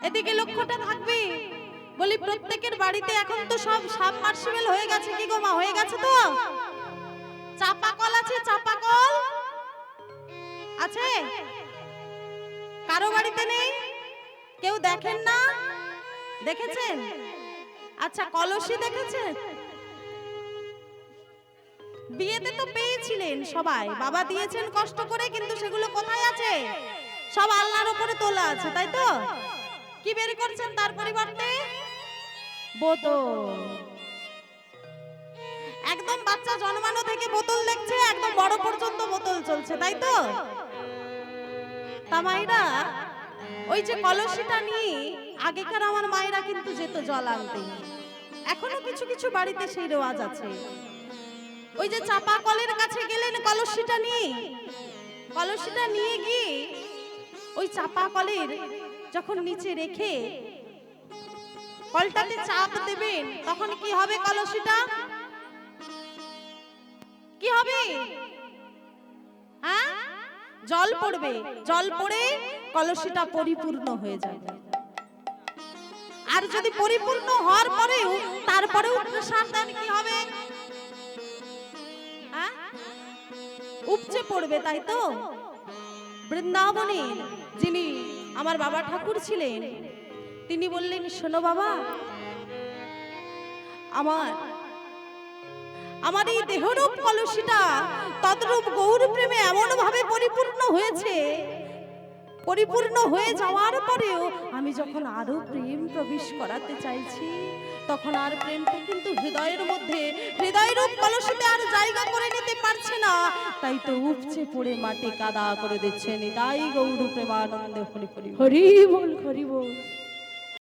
এদিকে লক্ষ্যটা থাকবে। বলি প্রত্যেকের বাড়িতে এখন তো সব সাবমার্সিবল হয়ে গেছে, কি গো মা, হয়ে গেছে তো? চাপা কল আছে? চাপা কল আছে? কারো বাড়িতে নেই? কেউ দেখেন না? দেখেছেন? আচ্ছা, কলসি দেখেছেন? বিয়েতে তো পেয়েছিলেন সবাই, বাবা দিয়েছেন কষ্ট করে, কিন্তু সেগুলো কোথায় আছে? সব আলনার উপরে তোলা আছে, তাই তো? কি বের করছেন তার পরিবর্তে? বোতল। একদম বাচ্চা জন্মানো থেকে বোতল দেখছে, একদম বড় পর্যন্ত বোতল চলছে, তাই তো? তা মায়েরা, ওই যে কলসিটা নিয়ে আগেকার আমার মায়েরা কিন্তু যেত জল আনতে। এখনো কিছু কিছু বাড়িতে সেই রেওয়াজ আছে। ওই যে চাপা কলের কাছে গেলেন কলসিটা নিয়ে গিয়ে ওই চাপা কলের যখন নিচে রেখে কলটাতে চাপ দেবেন, তখন কি হবে? কলসিটা কি হবে? হ্যাঁ, জল পড়বে। জল পড়ে কলসিটা পরিপূর্ণ হয়ে যাবে। আর যদি পরিপূর্ণ হওয়ার পরেও তারপরেও প্রসাদ দেন, কি হবে? উপচে পড়বে, তাই তো? বৃন্দাবনে যিনি আমার বাবা ঠাকুর ছিলেন, তিনি বললেন, শোনো বাবা, আমার এই দেহরূপ কলসিটা তদ্রূপ গৌর প্রেমে এমন ভাবে পরিপূর্ণ হয়েছে, পরিপূর্ণ হয়ে যাওয়ার পরেও আমি যখন আরো প্রেম প্রবেশ করাতে চাইছি, তখন আর প্রেমটা কিন্তু হৃদয়ের মধ্যে, হৃদয়রূপ কলসিতে আর জায়গা করে নিতে পারছে না। তাই তো উপচে পড়ে মাটি কাদা করে দিচ্ছে। নিতাই গৌর প্রেমানন্দে হরি হরি হরি বল, হরি বল।